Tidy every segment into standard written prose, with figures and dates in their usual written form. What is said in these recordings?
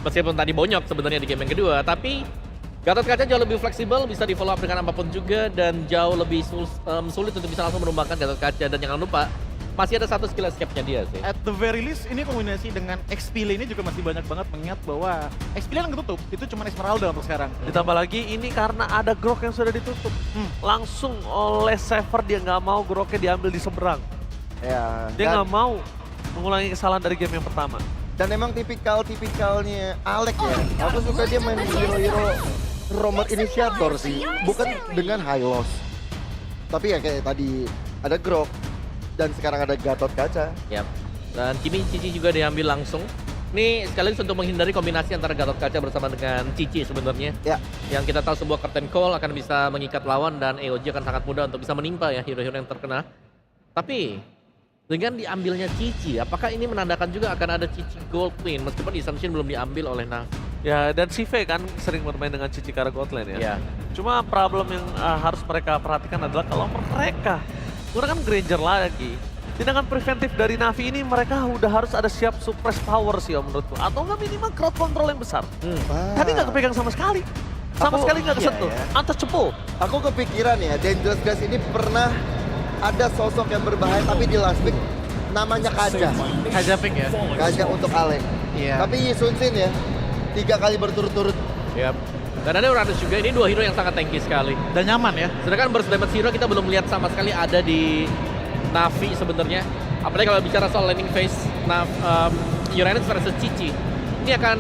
Meskipun tadi bonyok sebenarnya di game yang kedua, tapi Gatot Kaca jauh lebih fleksibel, bisa di follow up dengan apapun juga, dan jauh lebih sulit untuk bisa langsung menumbangkan Gatot Kaca. Dan jangan lupa, masih ada satu skill escape-nya dia sih. At the very least, ini kombinasi dengan XP ini juga masih banyak banget mengingat bahwa XP yang ketutup, itu cuma Esmeralda untuk sekarang. Ditambah lagi ini karena ada Grok yang sudah ditutup. Langsung oleh Sever dia nggak mau Groknya diambil di seberang. Ya, Dia nggak mau mengulangi kesalahan dari game yang pertama. dan emang tipikalnya Alek ya. Aku suka dia main hero-hero roamer initiator sih, bukan dengan high loss. Tapi ya kayak tadi ada Grok dan sekarang ada Gatot Kaca. Yap. Dan Kimi Cici juga diambil langsung. Ini sekaligus untuk menghindari kombinasi antara Gatot Kaca bersama dengan Cici sebenarnya. Ya. Yang kita tahu sebuah curtain call akan bisa mengikat lawan dan EOG akan sangat mudah untuk bisa menimpa ya hero-hero yang terkena. Tapi dengan diambilnya Cici, apakah ini menandakan juga akan ada Cici Gold Queen meskipun Ascension belum diambil oleh Navi? Ya, dan si V kan sering bermain dengan Cici Kara Godland ya. Ya. Cuma problem yang harus mereka perhatikan adalah kalau mereka menggunakan Granger lagi, tindakan preventif dari Navi ini mereka udah harus ada siap suppress power sih om menurutku. Atau nggak minimal crowd control yang besar. Tadi nggak kepegang sama sekali. Sama sekali nggak kesentuh. Iya ya. Untouchable. Aku kepikiran ya, Dangerous Gas ini pernah ada sosok yang berbahaya tapi di last pick namanya Kaja. Kaja pick ya. Kaja untuk Alek. Iya. Tapi Yi Sun Sin ya, 3 kali berturut-turut. Yap. Dan ada Uranus juga, ini dua hero yang sangat tanky sekali. Dan nyaman ya. Sedangkan burst damage hero kita belum lihat sama sekali ada di Navi sebenarnya. Apalagi kalau bicara soal landing phase Uranus versus Cici. Ini akan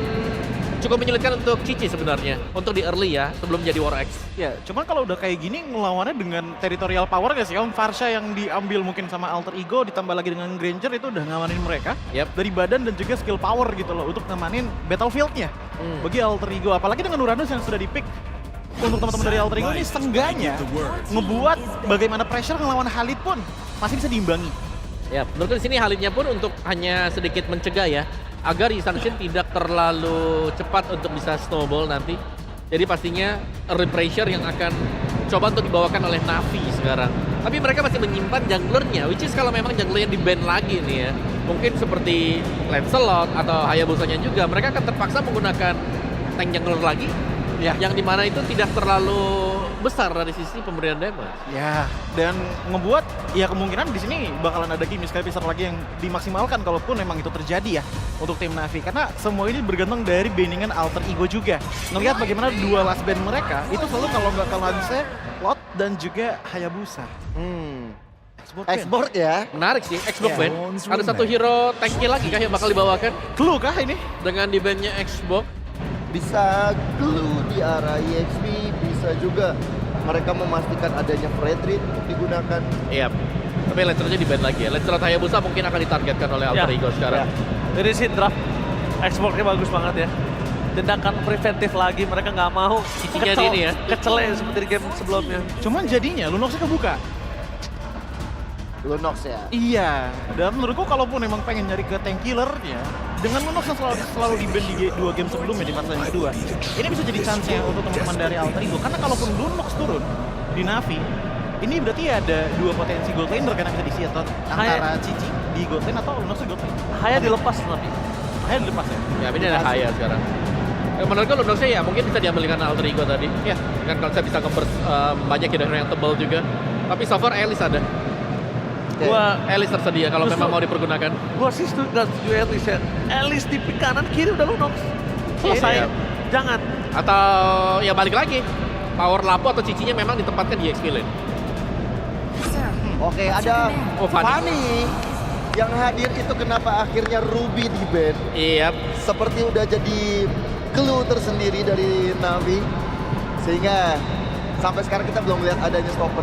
cukup menyulitkan untuk Cici sebenarnya. Untuk di early ya, sebelum jadi War X. Ya, cuman kalau udah kayak gini ngelawannya dengan territorial power gak sih om? Farsha yang diambil mungkin sama Alter Ego ditambah lagi dengan Granger itu udah ngamanin mereka. Yap. Dari badan dan juga skill power gitu loh untuk ngamanin battlefield-nya. Bagi Alter Ego, apalagi dengan Uranus yang sudah di-pick. Untuk teman-teman dari Alter Ego ini sengganya ngebuat bagaimana pressure ngelawan Khalid pun masih bisa diimbangi. Ya, menurutku di sini Halidnya pun untuk hanya sedikit mencegah ya, agar Ascension tidak terlalu cepat untuk bisa snowball nanti. Jadi pastinya early pressure yang akan coba untuk dibawakan oleh Navi sekarang. Tapi mereka masih menyimpan junglernya, which is kalau memang junglernya di-ban lagi nih ya, mungkin seperti Lancelot atau Hayabusanya juga, mereka akan terpaksa menggunakan tank jungler lagi, Ya. yang dimana itu tidak terlalu besar dari sisi pemberian damage. Ya, dan ngebuat ya kemungkinan di sini bakalan ada game Sky Pisar lagi yang dimaksimalkan kalaupun memang itu terjadi ya untuk tim Navi, karena semua ini bergantung dari banningan Alter Ego juga. Ngelihat bagaimana dua last band mereka itu selalu kalau nggak Kalanse, Lot dan juga Hayabusa. Export ya. Menarik sih, Xbox Ya. ban. Ada satu hero tanky lagi kah yang bakal dibawakan Clue kah ini? dengan di ban-nya Xbox? Bisa glue di arah EXP, bisa juga mereka memastikan adanya Fredrin untuk digunakan. Iya. Tapi Lancelotnya di ban lagi ya. Lancelot Hayabusa mungkin akan ditargetkan oleh Alter Ya. Ego sekarang. Dari si draft Xbox-nya bagus banget ya. Tindakan preventif lagi, mereka nggak mau Cicinya di ini ya. kecele seperti di game sebelumnya. Cuman jadinya Lunoxnya kebuka. Lunox ya. Iya, dan menurutku kalaupun memang pengen nyari ke tank killernya, dengan Lunox yang selalu di-ban di dua game sebelumnya di masa yang kedua, ini bisa jadi chance-nya untuk teman-teman dari Alter Ego. Karena kalaupun Lunox turun di Navi, ini berarti ada dua potensi gold laner kan yang bisa diisi antara Cici di gold lane atau Lunox di gold lane. Haya dilepas tapi. Hanya dilepas ya. Ya, ini ada Haya sekarang. Menurutku Lunoxnya ya mungkin bisa diambil dengan Alter Ego tadi. Ya. Dengan konsep bisa nge-burst banyak hero yang tebal juga. Tapi so far Alice ada. Gua Alice tersedia kalau Justru- memang mau dipergunakan. Gua sih nggak setuju Alice ya. Alice di pick kanan kiri udah Lunox. Selesai. Iya. Jangan. Atau ya balik lagi. Power Lapo atau Cicinya memang ditempatkan di XP lane. Oke, ada Oh, Fanny. Fanny yang hadir itu kenapa akhirnya Ruby di ban. Iya. Seperti udah jadi clue tersendiri dari Navi. Sehingga sampai sekarang kita belum lihat adanya stopper.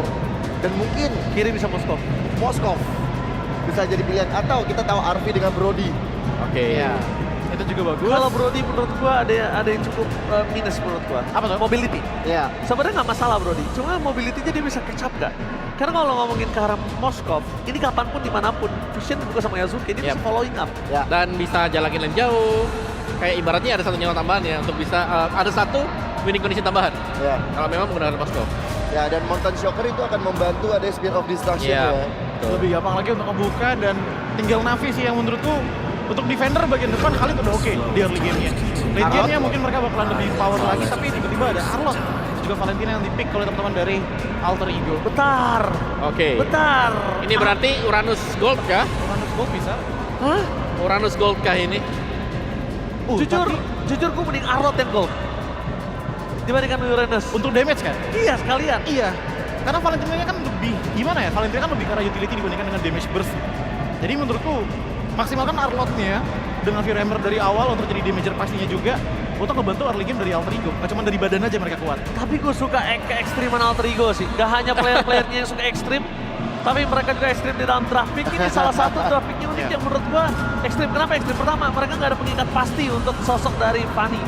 Dan mungkin Kiri bisa Moskov. Moskov bisa jadi pilihan. Atau kita tahu Arvi dengan Brody. Oke. Iya. Itu juga bagus. Kalau Brody menurut gua ada yang cukup minus menurut gua. Apa tuh? Mobility. Ya. Sebenarnya nggak masalah Brody, cuma mobility-nya dia bisa catch up nggak? Karena kalau ngomongin ke arah Moskov, ini kapanpun dimanapun, Vision juga sama Yazuki, ini bisa Yep. following up. Ya. Dan bisa jalakin lane jauh. Kayak ibaratnya ada satu nyawa tambahan ya untuk bisa ada satu winning condition tambahan Ya. kalau memang menggunakan Moskov. Ya, dan Mountain Shocker itu akan membantu ada Spear of Destruction Iya. ya. Betul. Lebih gampang lagi untuk ngebuka dan tinggal Navi sih yang menurutku untuk defender bagian depan Khalid udah oke di early game-nya. Late game-nya mungkin mereka bakalan lebih power lagi, tapi tiba-tiba ada Arlot. Juga Valentina yang di-pick oleh teman-teman dari Alter Ego. Bentar. Oke. Bentar. Ini berarti Uranus Gold kah? Uranus Gold bisa. Hah? Uranus Gold kah ini? Jujur gue mending Arlot yang gold. Dibandingkan Uranus. Untuk damage kan? Iya sekalian. Iya. Karena Valentina kan lebih, gimana ya? Valentina kan lebih ke arah utility dibandingkan dengan damage burst. Jadi menurutku, maksimalkan Arlotnya dengan Fear Hammer dari awal untuk jadi damager pastinya juga. Untuk ngebantu early game dari Alter Ego. Gak cuma dari badan aja mereka kuat. Tapi gue suka keekstriman Alter Ego sih. Gak hanya player-playernya yang suka ekstrim, tapi mereka juga ekstrim di dalam draft pick. Ini salah satu draft picknya unik yang menurut gue ekstrim. Kenapa ekstrim? Pertama, mereka gak ada pengikat pasti untuk sosok dari Fanny.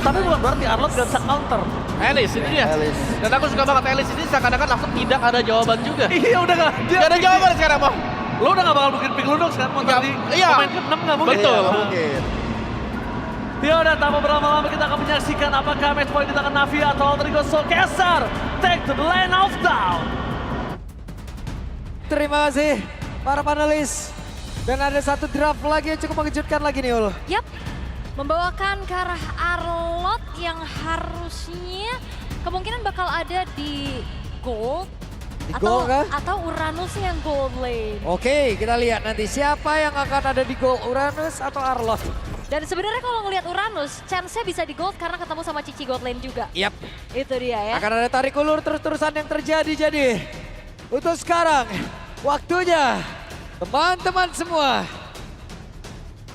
Tapi bukan berarti Arlot gak bisa counter. Alice ini dia. Alice. Dan aku suka banget Alice ini seakan-akan langsung tidak ada jawaban juga. Iya udah gak. Gak ada jawaban sekarang, Bang. Lo udah gak bakal bikin pick Ludox kan? Mau Nggak, tadi iya. pemain ke-6 gak mungkin. Betul. Iya, mungkin. Ya udah, tanpa berlama-lama kita akan menyaksikan apakah match point di tangan Navi atau Alter Ego Soulcaster take to the land of down. Terima kasih para panelis. Dan ada satu draft lagi yang cukup mengejutkan lagi nih Ul. Yap, membawakan ke arah Arlot yang harusnya kemungkinan bakal ada di gold. Di gold kah? Atau Uranus yang gold lane. Oke, kita lihat nanti siapa yang akan ada di gold, Uranus atau Arlot. Dan sebenarnya kalau ngelihat Uranus, chance-nya bisa di gold karena ketemu sama Cici gold lane juga. Yap, Itu dia ya. akan ada tarik ulur terus-terusan yang terjadi. Jadi, untuk sekarang, waktunya teman-teman semua.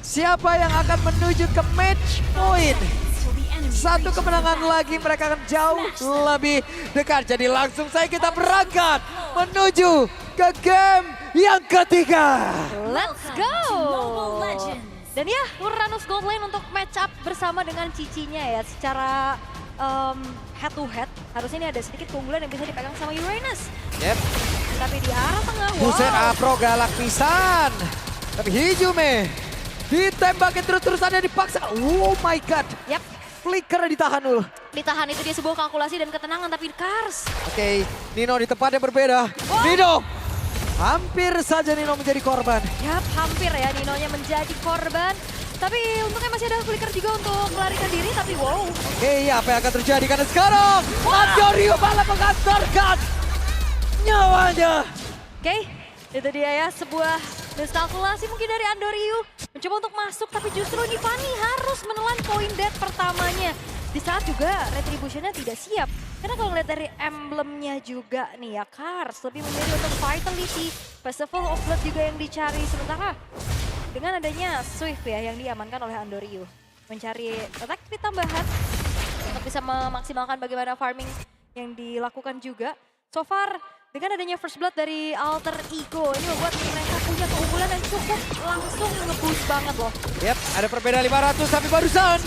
Siapa yang akan menuju ke match point? Satu kemenangan lagi mereka akan jauh lebih dekat. Jadi langsung saja kita berangkat menuju ke game yang ketiga. Let's go! Dan ya, Uranus gold lane untuk match up bersama dengan Cicinya ya. Secara head to head, harusnya ini ada sedikit keunggulan yang bisa dipegang sama Uranus. Yep. Tapi di arah tengah, Buset, wow. Afro galak pisan. Tapi Hijume ditembakin terus-terusan dan dipaksa. Oh my god. Yap, Flicker ditahan Ul. ditahan itu dia sebuah kalkulasi dan ketenangan, tapi Kars. Oke, Nino di tempat yang berbeda. Nino, hampir saja Nino menjadi korban. Yap, hampir ya Ninonya menjadi korban. Tapi untungnya masih ada flicker juga untuk melarikan diri, tapi wow. Oke, apa yang akan terjadi karena sekarang Andorio malah mengantarkan nyawanya. Oke, itu dia ya sebuah miskalkulasi mungkin dari Andoriu. Mencoba untuk masuk, tapi justru ini Fanny harus menelan poin dead pertamanya. Di saat juga retributionnya tidak siap. Karena kalau ngeliat dari emblemnya juga nih ya, Kars lebih memilih untuk Vitality. Festival of Blood juga yang dicari. Sementara dengan adanya Swift ya yang diamankan oleh Andoriu. Mencari attack speed tambahan untuk bisa memaksimalkan bagaimana farming yang dilakukan juga. So far dengan adanya First Blood dari Alter Ego ini membuat mereka punya keunggulan yang cukup langsung nge-boost banget loh. Yap, ada perbedaan 500 tapi barusan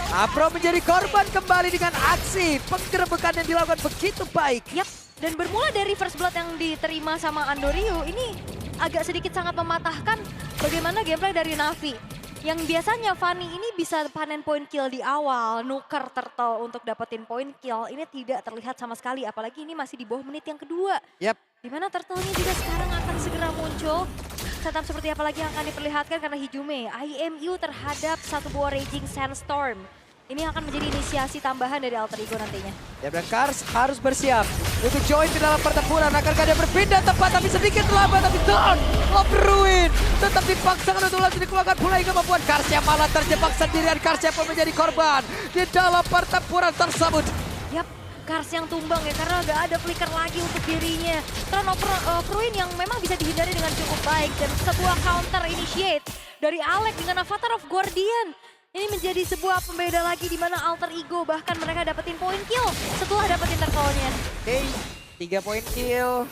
Afro menjadi korban kembali dengan aksi penggerebekan yang dilakukan begitu baik. Yap, dan bermula dari First Blood yang diterima sama Andoriu ini agak sedikit sangat mematahkan bagaimana gameplay dari Navi. Yang biasanya Fanny ini bisa panen point kill di awal, nuker turtle untuk dapetin point kill. Ini tidak terlihat sama sekali, apalagi ini masih di bawah menit yang kedua. Yap. Dimana turtle-nya juga sekarang akan segera muncul. Setup seperti apa lagi yang akan diperlihatkan karena Hijume, IMU terhadap satu buah Raging Sandstorm. Ini akan menjadi inisiasi tambahan dari Alter Ego nantinya. Ya, dan Kars harus bersiap untuk join di dalam pertempuran. Akankah dia berpindah tempat tapi sedikit lambat, tapi Dawn of Ruin tetap dipaksakan untuk langsung dikeluarkan pula hingga membuat Kars yang malah terjebak sendirian. Kars yang pun menjadi korban di dalam pertempuran tersebut. Yap, Kars yang tumbang ya karena gak ada flicker lagi untuk dirinya. Throne of Ruin yang memang bisa dihindari dengan cukup baik. Dan sebuah counter initiate dari Alec dengan Avatar of Guardian. Ini menjadi sebuah pembeda lagi di mana Alter Ego bahkan mereka dapetin point kill setelah dapetin turtle-nya. Oke, 3 poin kill.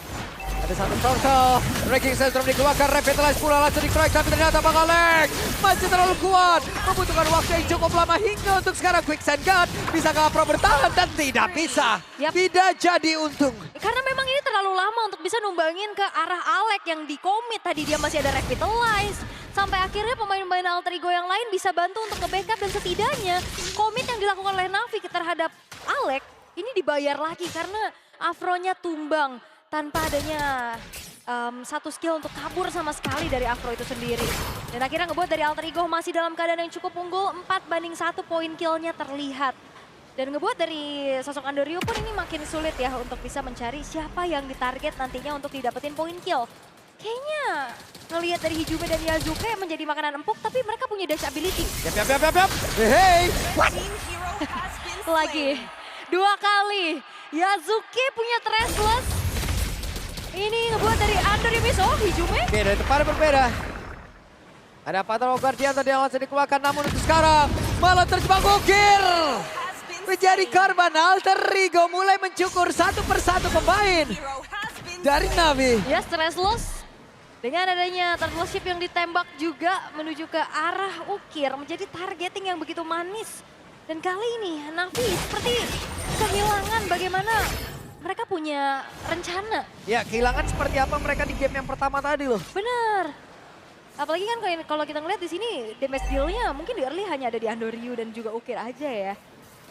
Ada satu turtle. Raging Sandstorm dikeluarkan, revitalize pula langsung dikeroyok. Tapi ternyata Bang Alec masih terlalu kuat. Membutuhkan waktu yang cukup lama hingga untuk sekarang Quicksand God. Bisakah Afro bertahan? Dan tidak bisa. Yap. Tidak jadi untung. Karena memang ini terlalu lama untuk bisa numbangin ke arah Alec yang di commit. Tadi dia masih ada revitalize. Sampai akhirnya pemain-pemain Alter Ego yang lain bisa bantu untuk nge-backup dan setidaknya komit yang dilakukan oleh Navi terhadap Alec ini dibayar lagi karena Afro-nya tumbang tanpa adanya satu skill untuk kabur sama sekali dari Afro itu sendiri. Dan akhirnya ngebuat dari Alter Ego masih dalam keadaan yang cukup unggul, 4-1 poin kill-nya terlihat. Dan ngebuat dari sosok Andoryu pun ini makin sulit ya untuk bisa mencari siapa yang ditarget nantinya untuk didapetin poin kill. Kayaknya ngelihat dari Hijume dan Yazuke menjadi makanan empuk, tapi mereka punya dash ability. Yap. Hey, Lagi, 2 kali. Yazuke punya Trestless. Ini ngebuat dari Andoryu miss. Oh, Hijume. Oke, dari tempat yang berbeda. Ada Fatal Guardian tadi yang langsung dikeluarkan, namun untuk sekarang malah terjebak Ukir. Menjadi korban Alter Ego mulai mencukur satu persatu pemain dari Navi. Ya, Stressless. Dengan adanya turtle ship yang ditembak juga menuju ke arah Ukir, menjadi targeting yang begitu manis. Dan kali ini Navi seperti kehilangan bagaimana mereka punya rencana. Ya, kehilangan seperti apa mereka di game yang pertama tadi loh. Bener. Apalagi kan kalau kita ngeliat di sini damage deal-nya mungkin di early hanya ada di Andoryu dan juga Ukir aja ya.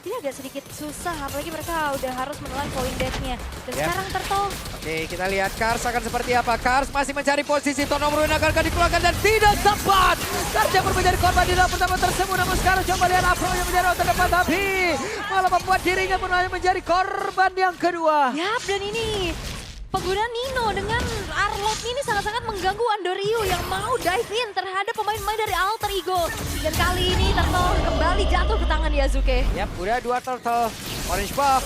Ini agak sedikit susah, apalagi mereka udah harus menelan poin deck-nya. Dan sekarang Turtle. Oke, kita lihat Kars akan seperti apa. Kars masih mencari posisi. Tono Ruin akan dikeluarkan dan tidak tepat. Kars yang menjadi korban di dalam pertama tersebut. Namun sekarang coba lihat Afro yang menjadi orang terdepan. Tapi malah membuat dirinya pun menjadi korban yang kedua. Yap, dan ini pengguna Nino dengan Arlot ini sangat-sangat mengganggu Andoryu yang mau dive in terhadap pemain-pemain dari Alter Ego. Dan kali ini Turtle kembali jatuh ke tangan Yazuke. Yap, udah 2 turtle. Orange buff.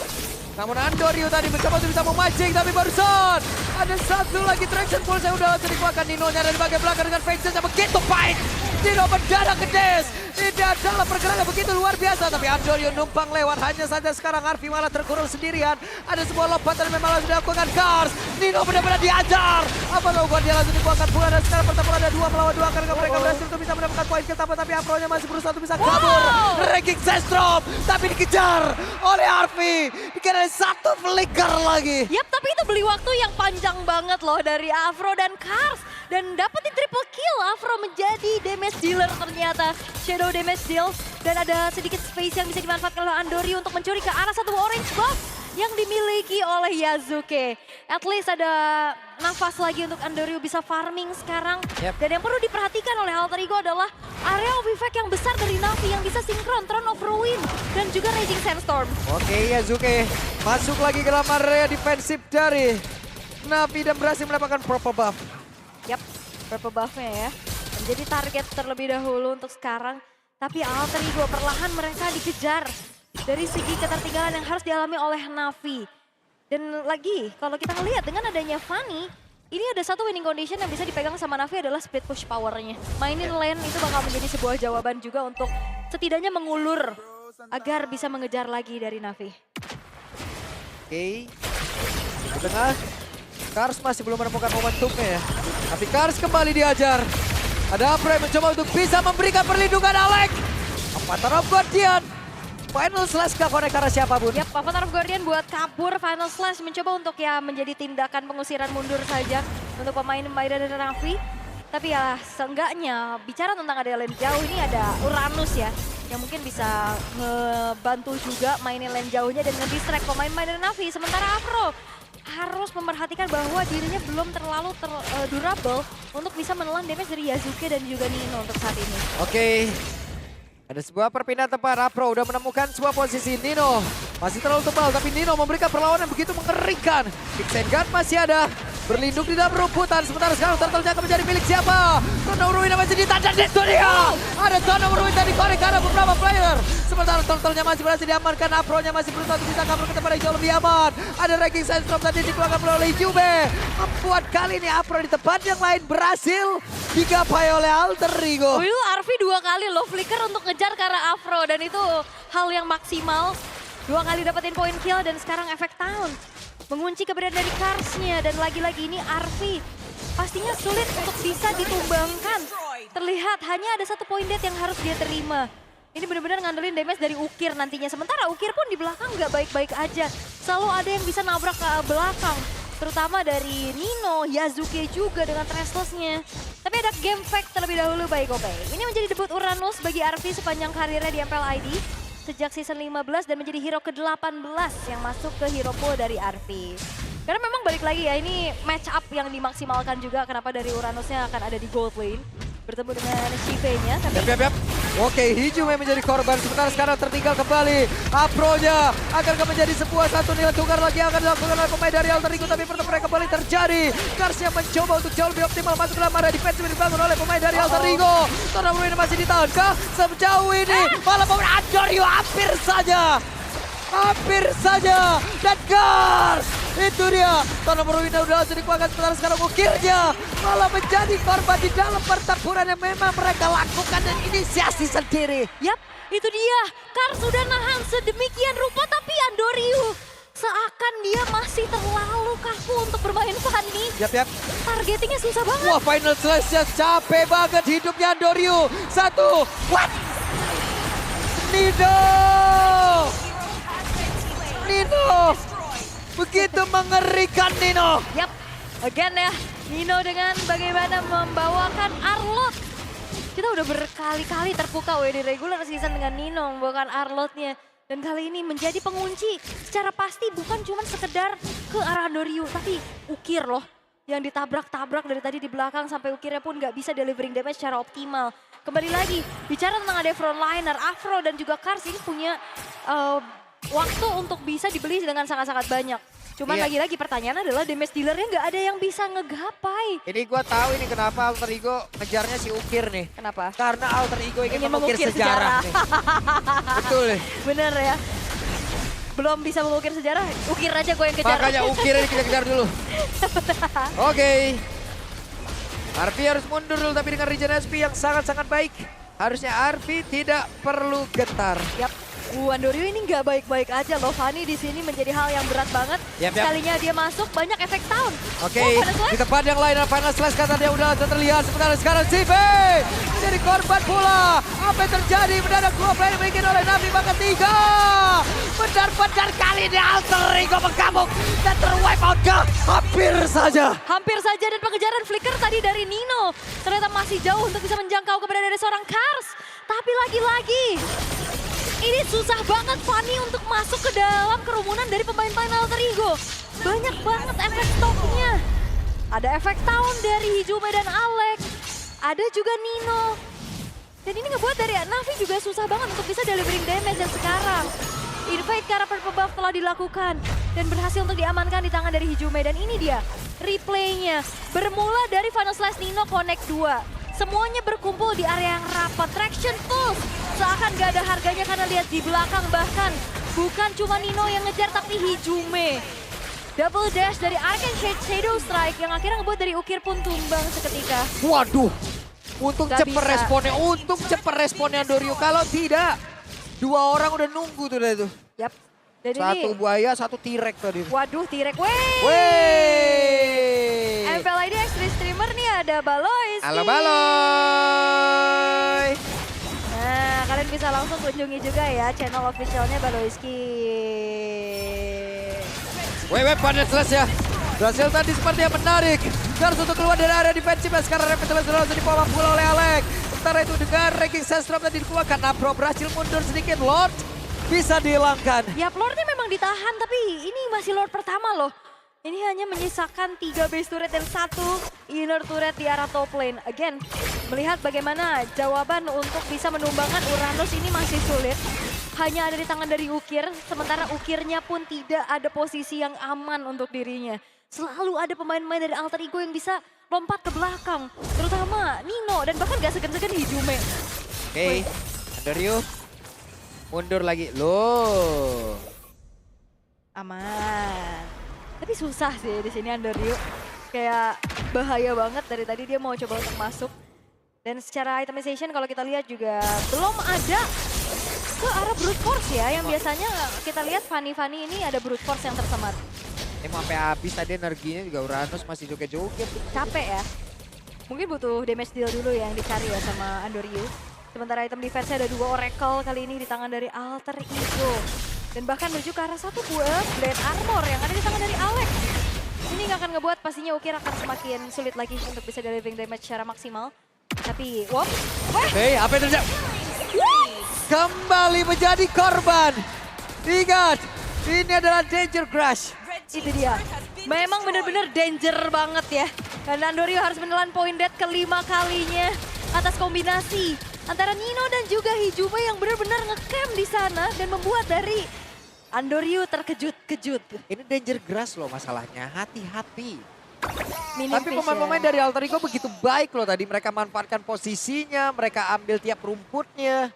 Namun Andoryu tadi mencoba untuk bisa memancing, tapi barusan ada satu lagi traction pulse yang udah langsung dikeluarkan. Nino-nya dari bagian belakang dengan Vengeance yang begitu pahit. Nino mendadak ke Des. Ini adalah pergerakan begitu luar biasa, tapi Andoryu numpang lewat. Hanya saja sekarang Arfi malah terkurung sendirian. Ada sebuah lompatan yang memang langsung dilakukan Kars. Nino benar-benar diajar. Apa lakukan dia langsung dikeluarkan pula, dan sekarang pertempuran ada 2 melawan 2 karena mereka berhasil untuk bisa mendapatkan poin kill. Tapi Afro-nya masih berusaha untuk bisa kabur. Ranking Sestrom, tapi dikejar oleh Arfi. Dikira satu flicker lagi. Yap, tapi itu beli waktu yang panjang banget loh dari Afro dan Kars. Dan dapetin triple kill, Afro menjadi damage dealer ternyata. Shadow damage deal. Dan ada sedikit space yang bisa dimanfaatkan oleh Andoryu untuk mencuri ke arah satu orange buff yang dimiliki oleh Yazuke. At least ada nafas lagi untuk Andoryu bisa farming sekarang. Yep. Dan yang perlu diperhatikan oleh Alter Ego adalah area of effect yang besar dari Navi yang bisa sinkron Throne of Ruin dan juga Raging Sandstorm. Oke, Yazuke masuk lagi ke dalam area defensif dari Navi dan berhasil mendapatkan purple buff. Yap, purple buff-nya ya. Menjadi target terlebih dahulu untuk sekarang. Tapi Alter Ego perlahan mereka dikejar dari segi ketertinggalan yang harus dialami oleh Navi. Dan lagi, kalau kita ngelihat dengan adanya Fanny, ini ada satu winning condition yang bisa dipegang sama Navi adalah split push power-nya. Mainin lane itu bakal menjadi sebuah jawaban juga untuk setidaknya mengulur agar bisa mengejar lagi dari Navi. Oke, di tengah Kars masih belum menemukan momentumnya ya. Tapi Kars kembali diajar. Ada Afro yang mencoba untuk bisa memberikan perlindungan Alek. Avatar of Guardian. Final slash gak connect karena siapapun. Yap, Avatar of Guardian buat kabur, Final Slash mencoba untuk ya menjadi tindakan pengusiran mundur saja untuk pemain-pemain dari Navi. Tapi ya seenggaknya bicara tentang ada lane jauh ini ada Uranus ya. Yang mungkin bisa ngebantu juga mainin lane jauhnya dan nge-distract pemain-pemain dari Navi. Sementara Afro harus memperhatikan bahwa dirinya belum terlalu durable untuk bisa menelan damage dari Yazuke dan juga Nino untuk saat ini. Oke. Ada sebuah perpindahan tempat. Afro udah menemukan sebuah posisi. Nino masih terlalu tebal, tapi Nino memberikan perlawanan begitu mengerikan. Kick and gun masih ada. Berlindung di dalam rumputan. Sementara sekarang turtle-nya akan menjadi milik siapa? Tono Ruin masih ditahan dan itu dia. Ada Tono Ruin tadi korek karena beberapa player. Sementara turtle-nya masih berhasil diamankan. Afro-nya masih berusaha untuk bisa kabur ke tempat yang jauh lebih aman. Ada Raging Sandstorm tadi dikeluarkan oleh Hijume. Membuat kali ini Afro di tempat yang lain berhasil digapai oleh Alter Ego. Will Arfi 2 kali low flicker untuk ngejar ke arah Afro dan itu hal yang maksimal. 2 kali dapetin poin kill dan sekarang efek Town mengunci keberadaan dari Kars-nya. Dan lagi-lagi ini Arfi pastinya sulit untuk bisa ditumbangkan. Terlihat hanya ada 1 poin dead yang harus dia terima. Ini benar-benar ngandelin damage dari Ukir nantinya. Sementara Ukir pun di belakang nggak baik-baik aja. Selalu ada yang bisa nabrak ke belakang. Terutama dari Nino, Yazuke juga dengan Trestless-nya. Tapi ada game fact terlebih dahulu by Gopay. Ini menjadi debut Uranus bagi Arfi sepanjang karirnya di MPL ID. Sejak season 15 dan menjadi hero ke-18 yang masuk ke hero pool dari Arfi. Karena memang balik lagi ya, ini match up yang dimaksimalkan juga kenapa dari Uranusnya akan ada di gold lane. bertemu dengan Shive-nya. Tapi Yap. Oke, Hijume menjadi korban. Sementara sekarang tertinggal kembali. Apro-nya akan menjadi sebuah satu nilai tukar lagi yang akan dilakukan oleh pemain dari Alter Ego. Tapi pertempuran kembali terjadi. Kars yang mencoba untuk jauh lebih optimal masuk ke dalam area defensive dibangun oleh pemain dari Alter Ego. Tornado ini masih ditahan kah? Sejauh ini malah pemain Andorio hampir saja. Dan Kars itu dia. Tornado Ruina udah langsung dikeluarkan. Sementara sekarang ukirnya malah menjadi korban di dalam pertempuran yang memang mereka lakukan dan inisiasi sendiri. yap, itu dia. Kars sudah nahan sedemikian rupa tapi Andoriu seakan dia masih terlalu kaku untuk bermain Fanny. Yap. Targetingnya susah banget. Wah, final slash-nya capek banget hidupnya Andoriu. Satu, what? Nino! Begitu mengerikan Nino. Yap, again ya. Nino dengan bagaimana membawakan Arlot. Kita udah berkali-kali terpukau ya di regular season dengan Nino membawakan Arlotnya. Dan kali ini menjadi pengunci secara pasti bukan cuma sekedar ke arah Andoriu. Tapi Ukir loh yang ditabrak-tabrak dari tadi di belakang sampai Ukirnya pun nggak bisa delivering damage secara optimal. Kembali lagi, bicara tentang ada frontliner, Afro dan juga Kars ini punya waktu untuk bisa dibeli dengan sangat-sangat banyak. Cuman Iya. lagi-lagi pertanyaan adalah damage dealernya nggak ada yang bisa ngegapai. Ini gua tahu ini kenapa Alter Ego ngejarnya si Ukir nih. Kenapa? Karena Alter Ego ingin Ingin mengukir mengukir sejarah. nih. Betul nih. Bener ya. Belum bisa mengukir sejarah, ukir aja gue yang kejar. Makanya Ukir ini kita kejar dulu. Oke. Arfi harus mundur dulu tapi dengan regen SP yang sangat-sangat baik. Harusnya Arfi tidak perlu gentar. Yap. Andoriu ini nggak baik-baik aja loh. Fanny di sini menjadi hal yang berat banget. Yap. Sekalinya dia masuk banyak efek tahun. Oke, Final Slash. di tempat yang lain Final Slash kata dia udah terlihat. Sementara sekarang Cive menjadi korban pula. Apa yang terjadi? Mendadak dua player dimiliki oleh Navi bahkan 3. Benar-benar kali ini Alter Ego mengamuk dan terwipe out kah? Hampir saja. Hampir saja dan pengejaran flicker tadi dari Nino. Ternyata masih jauh untuk bisa menjangkau kepada dari seorang Kars. Tapi lagi-lagi ini susah banget Fanny untuk masuk ke dalam kerumunan dari pemain-pemain Alter Ego. Banyak banget efek stoknya. Ada efek tahun dari Hijume dan Alex. Ada juga Nino. Dan ini ngebuat dari Navi juga susah banget untuk bisa delivering damage. Dan sekarang invade ke arah purple buff telah dilakukan. Dan berhasil untuk diamankan di tangan dari Hijume. Dan ini dia replaynya. Bermula dari Final Slash Nino Connect 2. Semuanya berkumpul di area yang rapat. Traction Pulse seakan gak ada harganya karena lihat di belakang bahkan bukan cuma Nino yang ngejar tapi Hijume. Double dash dari Arcane Shade Shadow Strike yang akhirnya ngebuat dari Ukir pun tumbang seketika. Waduh, untung Gak cepet bisa. responnya. Untung cepet responnya Andorio. Kalau tidak, dua orang udah nunggu tuh dari itu. Yap. Dan Satu ini, buaya, satu T-Rex tadi. waduh T-Rex. Wey! Wey! MPL ID Extreme Streamer nih ada Balois. Halo Baloy! Nah, kalian bisa langsung kunjungi juga ya channel officialnya Baloiski. Web pada selesai ya. Berhasil tadi sepertinya menarik. Harus untuk keluar dari area defensif. Sekarang Repetible sudah langsung dibawa pula oleh Alex. Sementara itu dengan ranking Sandstrom tadi dikeluarkan. Napro berhasil mundur sedikit. Lord bisa dihilangkan. Ya, Lordnya memang ditahan, tapi ini masih Lord pertama loh. Ini hanya menyisakan 3 base turret dan 1 inner turret di arah top lane. Again, melihat bagaimana jawaban untuk bisa menumbangkan Uranus ini masih sulit. Hanya ada di tangan dari Ukir, sementara Ukirnya pun tidak ada posisi yang aman untuk dirinya. Selalu ada pemain-pemain dari Alter Ego yang bisa lompat ke belakang. Terutama Nino dan bahkan gak segan-segan Hijume. Oke, Andorio. Mundur lagi. Loh. Aman. Tapi susah sih di sini Andoriu. Kayak bahaya banget dari tadi dia mau coba untuk masuk. Dan secara itemization kalau kita lihat juga belum ada ke arah brute force ya. Yang biasanya kita lihat Fanny ini ada brute force yang tersemar. Ini mau sampai habis tadi energinya juga Uranus masih joget-joget. Capek ya. Mungkin butuh damage deal dulu yang dicari ya sama Andoriu. Sementara item defense-nya ada 2 Oracle kali ini di tangan dari Alter Ego. Dan bahkan menuju ke arah 1 buah Blade Armor yang ada di tangan dari Alex. Ini nggak akan ngebuat pastinya Ukir akan semakin sulit lagi untuk bisa delivering damage secara maksimal. Tapi, wow. Oke, apa yang terjadi? Kembali menjadi korban. Ingat, ini adalah Danger Crush. Itu dia. Memang benar-benar danger banget ya. Karena Andoriu harus menelan point death ke-5 kalinya. atas kombinasi antara Nino dan juga Hijume yang benar-benar ngecamp di sana dan membuat dari Andoryu terkejut-kejut. Ini danger grass loh masalahnya, hati-hati. Minim Tapi vision. pemain-pemain dari Alter Ego begitu baik loh tadi. Mereka manfaatkan posisinya, mereka ambil tiap rumputnya.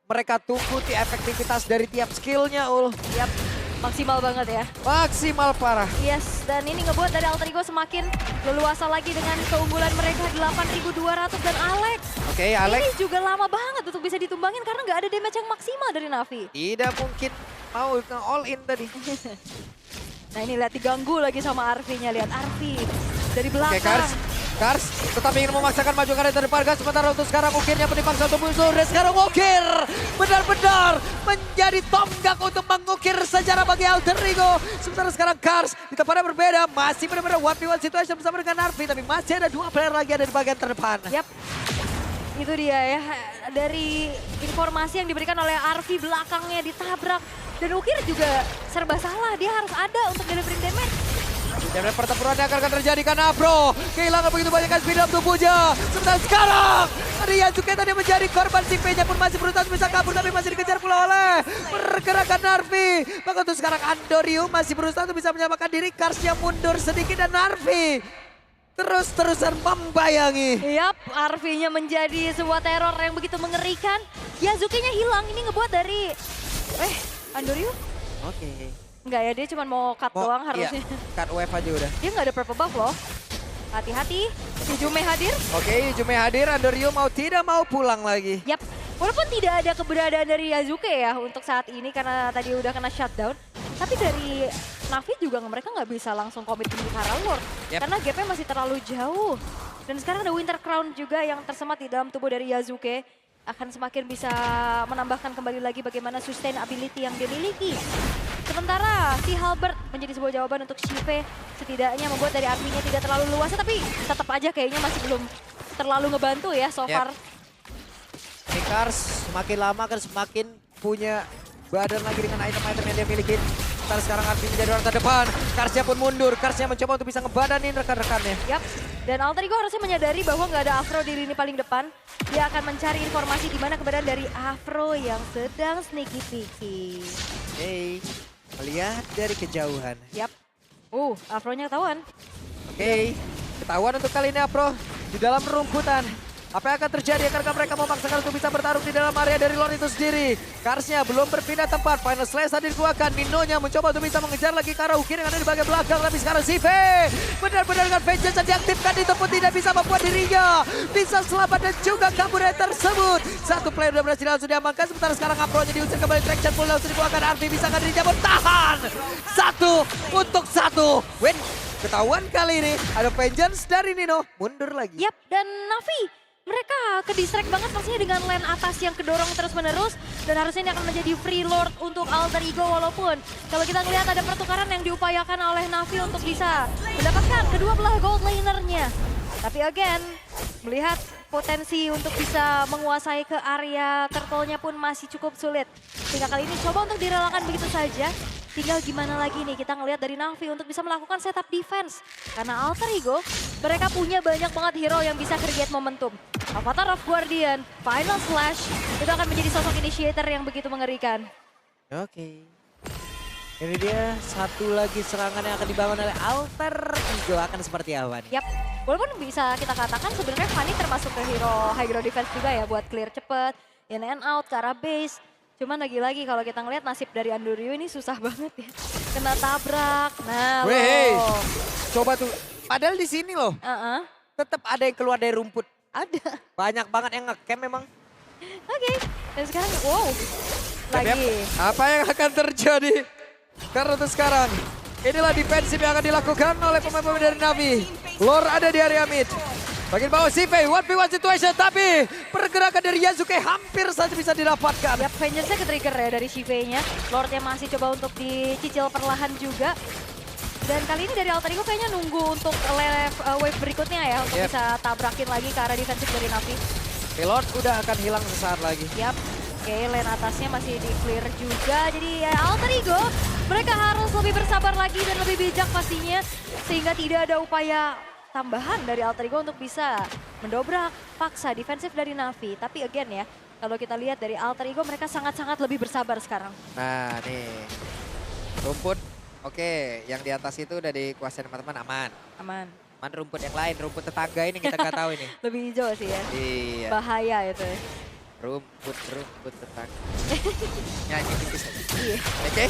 Mereka tunggu efektivitas dari tiap skillnya, Yap, maksimal banget ya. Maksimal parah. Yes, dan ini ngebuat dari Alter Ego semakin leluasa lagi dengan keunggulan mereka 8.200 dan Alex. Oke, Alex Ini juga lama banget untuk bisa ditumbangin karena nggak ada damage yang maksimal dari Navi. tidak mungkin mau all in tadi. Nah ini lihat diganggu lagi sama Arvi-nya, lihat Arvi dari belakang. Oke, Kars tetap ingin memaksakan maju karet dari Pargas. Sementara untuk sekarang ukirnya menipaksa untuk musuh. Dan sekarang ukir benar-benar menjadi tonggak untuk mengukir sejarah bagi Alter Ego. Sementara sekarang Kars di tempatnya berbeda. Masih benar-benar 1v1 situation bersama dengan Arvi. Tapi masih ada 2 player lagi ada di bagian terdepan. Yap, itu dia ya. Dari informasi yang diberikan oleh Arvi belakangnya ditabrak. Dan Ukir juga serba salah, dia harus ada untuk delivering damage. Dan pertempuran yang akan terjadi karena Afro kehilangan begitu banyak speed dalam tubuhnya. Sementara sekarang ada Yasuke tadi menjadi korban, si P-nya pun masih berusaha bisa kabur tapi masih dikejar pula oleh pergerakan Narvi. Maka untuk sekarang Andoryu masih berusaha untuk bisa menyamakan diri, Karsnya mundur sedikit dan Narvi terus-terusan membayangi. Yap, Arvi-nya menjadi sebuah teror yang begitu mengerikan. Yasuke-nya hilang, ini ngebuat dari... Andoryu? Oke. Enggak ya, dia cuma mau cut doang harusnya. Iya, cut wave aja udah. Dia nggak ada purple buff loh. Hati-hati, Hijume hadir. Oke, Hijume hadir, Andoryu tidak mau pulang lagi. Yap, walaupun tidak ada keberadaan dari Yasuke ya untuk saat ini karena tadi udah kena shutdown. Tapi dari Navi juga mereka nggak bisa langsung komit di Lord. Yap. Karena gapnya masih terlalu jauh. Dan sekarang ada Winter Crown juga yang tersemat di dalam tubuh dari Yasuke. Akan semakin bisa menambahkan kembali lagi bagaimana sustainability yang dimiliki. Sementara si Halbert menjadi sebuah jawaban untuk Shive. Setidaknya membuat dari arminya tidak terlalu luas. Tapi tetap aja kayaknya masih belum terlalu ngebantu ya so far. Ini Kars semakin lama akan semakin punya badan lagi dengan item-item yang dia miliki. Sekarang Arvi menjadi orang terdepan. Karsnya pun mundur. Karsnya mencoba untuk bisa ngebadanin rekan-rekannya. Yap, dan Alter Ego harusnya menyadari bahwa nggak ada Afro di lini paling depan. Dia akan mencari informasi di mana keberadaan dari Afro yang sedang sneaky-peeky. Hey, melihat dari kejauhan. Yap, Afro-nya ketahuan. Oke, ketahuan untuk kali ini Afro di dalam rumputan. Apa yang akan terjadi? Akankah mereka memaksakan untuk bisa bertarung di dalam area dari Lord itu sendiri? Karsnya belum berpindah tempat. Final Slash tadi dikeluarkan. Ninonya mencoba untuk bisa mengejar lagi ke arah Ukir yang ada di bagian belakang. Tapi sekarang Sive benar-benar dengan vengeance yang diaktifkan itu pun tidak bisa membuat dirinya bisa selamat dan juga kabur tersebut. Satu player sudah berhasil langsung diamankan. Sementara sekarang Afro-nya diusir kembali. Traction full langsung dikeluarkan. Arvi bisa kan dirinya bertahan. 1 untuk 1. Win. Ketahuan kali ini ada vengeance dari Nino. Mundur lagi. Yap, dan Navi. Mereka ke-distract banget pastinya dengan lane atas yang kedorong terus-menerus. Dan harusnya ini akan menjadi free lord untuk Alter Ego walaupun kalau kita ngelihat ada pertukaran yang diupayakan oleh Navi untuk bisa mendapatkan kedua belah gold lanernya. Tapi again, melihat potensi untuk bisa menguasai ke area turtle-nya pun masih cukup sulit. Sehingga kali ini coba untuk direlakan begitu saja. Tinggal gimana lagi nih kita ngelihat dari Navi untuk bisa melakukan setup defense. Karena Alter Ego, mereka punya banyak banget hero yang bisa create momentum. Avatar of Guardian, Final Slash, itu akan menjadi sosok initiator yang begitu mengerikan. Oke. Ini dia satu lagi serangan yang akan dibangun oleh Alter Ego. Akan seperti apa nih? Yap, walaupun bisa kita katakan sebenarnya Fanny termasuk ke hero high ground defense juga ya buat clear cepet, in and out, ke arah base. Cuman lagi-lagi kalau kita ngelihat nasib dari Andoryu ini susah banget ya. Kena tabrak, nah Weh, loh. coba tuh. Padahal di sini loh, tetap ada yang keluar dari rumput. Ada. Banyak banget yang nge-camp memang. Oke, dan sekarang wow, lagi. Apa yang akan terjadi? Karena untuk sekarang, inilah defensif yang akan dilakukan oleh pemain-pemain dari Navi. Lord ada di area mid. Bagian bawah Sive, 1v1 situation, tapi pergerakan dari Yasuke hampir saja bisa didapatkan. Yap, vengeance-nya ke-trigger ya dari Shive-nya. Lord-nya masih coba untuk dicicil perlahan juga. Dan kali ini dari Alter Ego kayaknya nunggu untuk wave berikutnya ya. Untuk bisa tabrakin lagi ke arah defensif dari Navi. Oke, Lord udah akan hilang sesaat lagi. Yap, oke lane atasnya masih di clear juga. Jadi ya Alter Ego, mereka harus lebih bersabar lagi dan lebih bijak pastinya. Sehingga tidak ada upaya tambahan dari Alter Ego untuk bisa mendobrak paksa defensif dari Navi. Tapi again ya, kalau kita lihat dari Alter Ego mereka sangat-sangat lebih bersabar sekarang. Nah nih, rumput oke, yang di atas itu udah dikuasain teman-teman aman. Aman. Aman rumput yang lain, rumput tetangga ini kita nggak tahu ini. Lebih hijau sih ya. Iya, Bahaya itu. rumput tetangga. Nyanyi tipis aja. Iya. Oke,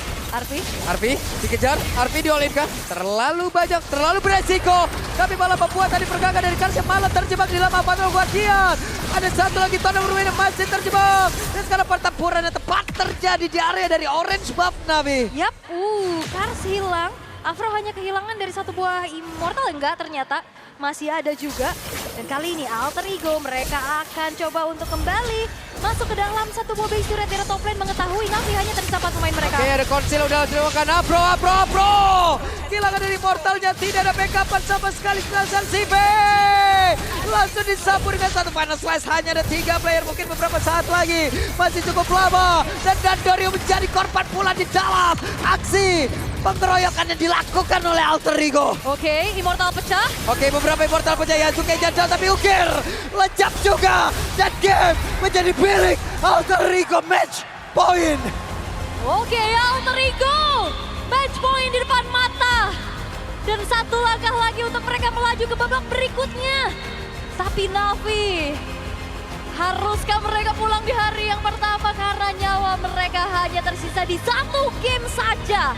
Arfi, dikejar, Arfi diolinkan. Terlalu banyak, terlalu beresiko. Tapi malah membuat tadi pergerakan dari Karsya malah terjebak di dalam Avanol Guardian. Ada satu lagi Tona bermain yang masih terjebak. Dan sekarang pertempuran yang tepat terjadi di area dari Orange Buff Navi. Yap, Kars hilang. Afro hanya kehilangan dari satu buah Immortal, enggak ternyata masih ada juga. Dan kali ini Alter Ego mereka akan coba untuk kembali masuk ke dalam satu buah base turret dari top lane, mengetahui Navi hanya tersisa 4 pemain mereka. Oke, ada konsil udah dilakukan Afro. Kehilangan dari Immortalnya, tidak ada backupan sama sekali Selatan CV. Langsung disapu dengan satu final slice, hanya ada 3 player, mungkin beberapa saat lagi. Masih cukup lama, dan Dandorio menjadi korban pula di dalam aksi pengeroyokan yang dilakukan oleh Alter Ego. Oke, Immortal pecah. Oke, beberapa Immortal pecah, Yasuke jajal tapi ukir. Lejap juga, dan game menjadi milik Alter Ego. Match point. Oke, Alter Ego. Match point di depan mata. Dan satu langkah lagi untuk mereka melaju ke babak berikutnya. Tapi Navi, haruskah mereka pulang di hari yang pertama karena nyawa mereka hanya tersisa di 1 game saja?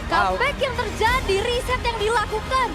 Comeback yang terjadi, reset yang dilakukan.